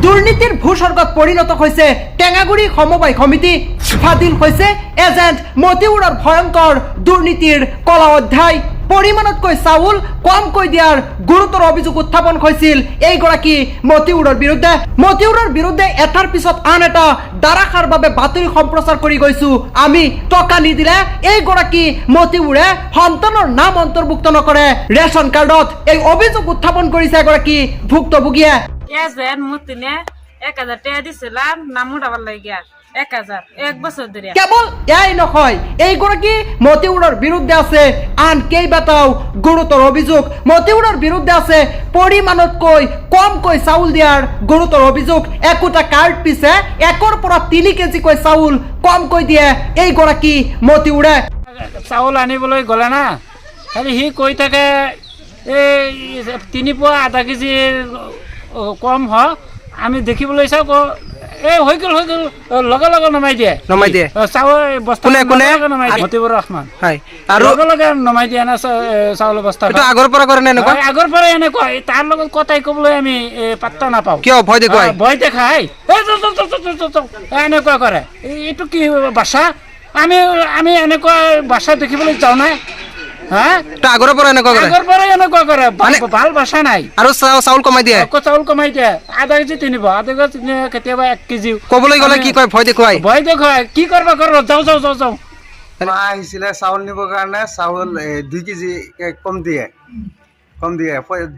দুৰ্নীতিৰ ভূস্বৰ্গত পৰিণত হয়েছে টেঙাগুড়ি সমবায় সমিতি। ফাদিল হয়েছে এজেন্ট মতিউৰৰ ভয়ঙ্কৰ দুৰ্নীতিৰ কলা অধ্যায়। পৰিমাণতকৈ চাউল কমকৈ দিয়াৰ গুৰুতৰ অভিযোগ উত্থাপন হৈছিল এইগৰাকী মতিউৰৰ বিৰুদ্ধে। মতিউৰৰ বিৰুদ্ধে এটাৰ পিছত আন এটা দাৰাখাৰ বাবে বাতৰি সম্প্ৰচাৰ কৰি গৈছো আমি। টকা নিদিলে এইগৰাকী মতিউৰে সন্তানৰ নাম অন্তৰ্ভুক্ত নকৰে ৰেচন কাৰ্ডত। এই অভিযোগ উত্থাপন কৰিছে এগৰাকী ভুক্তভোগীয়ে। কেৱল এয়াই নহয়, এইগৰাকী মতিউৰৰ বিৰুদ্ধে আছে আন কেইবাটাও গুৰুতৰ অভিযোগ। মতিউৰৰ বিৰুদ্ধে আছে পৰিমাণতকৈ কমকৈ চাউল দিয়াৰ গুৰুতৰ অভিযোগ। একোটা কাৰ্ড পিছে 1 পৰা 3 কেজিকৈ চাউল কমকৈ দিয়ে এইগৰাকী মতিউৰে। চাউল আনিবলৈ গ'লে না খালি সি কৈ থাকে এই 3 পোৱা আধা কেজি কম হয়। আমি দেখিবলৈ চাওঁ এই হৈ গ'ল লগে লগে নমাই দিয়ে চাউল বস্তা মতিউৰ ৰহমান লগে লগে নমাই দিয়ে না চাউলৰ বস্তা। আগৰ পৰা কৰে নে? আগৰ পৰাই এনেকুৱা। তাৰ লগত কথাই ক'বলৈ আমি পাত্তা নাপাওঁ। কিয় ভয় দেখুৱাই? ভয় দেখাই এনেকুৱা কৰে। এইটো কি ভাষা? আমি এনেকুৱা ভাষা দেখিবলৈ যাওঁ নাই। আগৰ পৰা এনেকুৱা কৰে ভাল ভাষা নাই। আৰু চাউল কমাই দিয়ে। চাউল কমাই দিয়ে আধা কেজি কিনিব, আধা কেজি কেতিয়াবা 1 কেজি। ক'বলৈ গ'লে কি কয়? ভয় দেখুৱাই কি কৰবা যাওঁ। আহিছিলে চাউল নিবৰ কাৰণে। চাউল 2 কেজি কম দিয়ে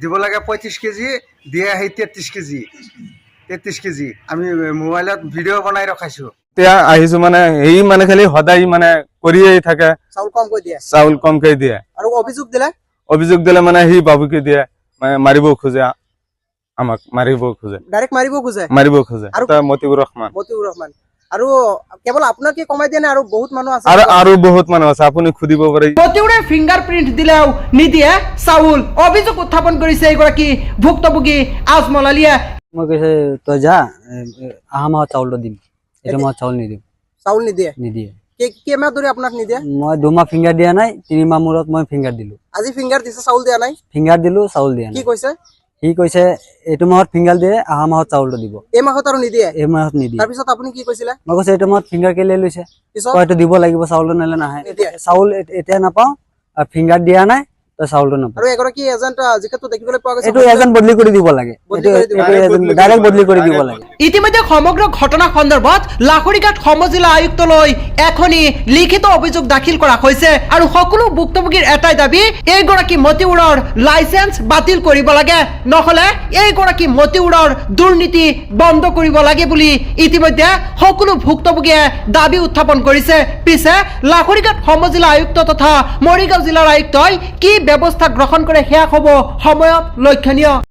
দিব লাগে 35 কেজি দিয়ে আহি 33 কেজি। আমি মোবাইলত ভিডিঅ' বনাই ৰখাইছো। এতিয়া আহিছো মানে এই মানে খালি সদায় মানে কৰিয়ে থাকে। চাউল কমকৈ দিয়ে। আৰু অভিযোগ দিলে মানে সি বাবুকে দিয়ে মানে মাৰিব খোজে, আমাক মাৰিব খোজে। মতিউৰ ৰহমান। আৰু কেৱল আপোনাক কি কমাই দিয়ে নে আৰু বহুত মানুহ আছে? আৰু বহুত মানুহ আছে, আপুনি সুধিব পাৰে। মতিউৰে ফিংগাৰ প্ৰিন্ট দিলেও নিদিয়ে চাউল। অভিযোগ উত্থাপন কৰিছে এইগৰাকী ভুক্তভোগী আজমল আলীয়ে। মই কৈছে তই যা, অহা মাহত চাউলটো দিম, এইটো মাহত চাউল নিদিম। চাউল নিদিয়ে? কেইমাহ ধৰি আপোনাক নিদিয়ে? মই 2 মাহ ফিংগাৰ দিয়া নাই, 3 মাহ মূৰত মই ফিংগাৰ দিলো। আজি ফিংগাৰ দিছে, চাউল দিয়া নাই? ফিংগাৰ দিলো, চাউল দিয়া নাই। কি কৈছে? সি কৈছে এইটো মাহত ফিংগাৰ দিয়ে, অহা মাহত চাউলটো দিব। এই মাহত আৰু নিদিয়ে? এই মাহত নিদিয়ে। তাৰপিছত আপুনি কি কৈছিলে? মই কৈছে এইটো মাহত ফিংগাৰ কেলে লৈছে, হয়তো দিব লাগিব, চাউলটো নিলে নাহে। চাউল এতিয়া নাপাওঁ, আৰু ফিংগাৰ দিয়া নাই, তই চাউলটো নাপাওঁ। আৰু এগৰাকী এজেন্ট আজিকালি দেখিবলৈ পোৱা গৈছে। এইটো এজেন্ট বদলি কৰি দিব লাগে, ডাইৰেক্ট বদলি কৰি দিব লাগে। ইতিমধ্যে সমগ্ৰ ঘটনা সন্দৰ্ভত লাহৰীঘাট সমজিলা আয়ুক্তলৈ এখনি লিখিত অভিযোগ দাখিল কৰা হৈছে। আৰু সকলো ভুক্তভোগীৰ এটাই দাবী, এইগৰাকী মতিউৰৰ লাইচেন্স বাতিল কৰিব লাগে, নহলে এইগৰাকী মতিউৰৰ দুৰ্নীতি বন্ধ কৰিব লাগে বুলি ইতিমধ্যে সকলো ভুক্তভোগীয়ে দাবী উত্থাপন কৰিছে। পিছে লাহৰীঘাট সমজিলা আয়ুক্ত তথা মৰিগাঁও জিলাৰ আয়ুক্তই কি ব্যৱস্থা গ্ৰহণ কৰে সেয়া হ'ব সময়ত লক্ষণীয়।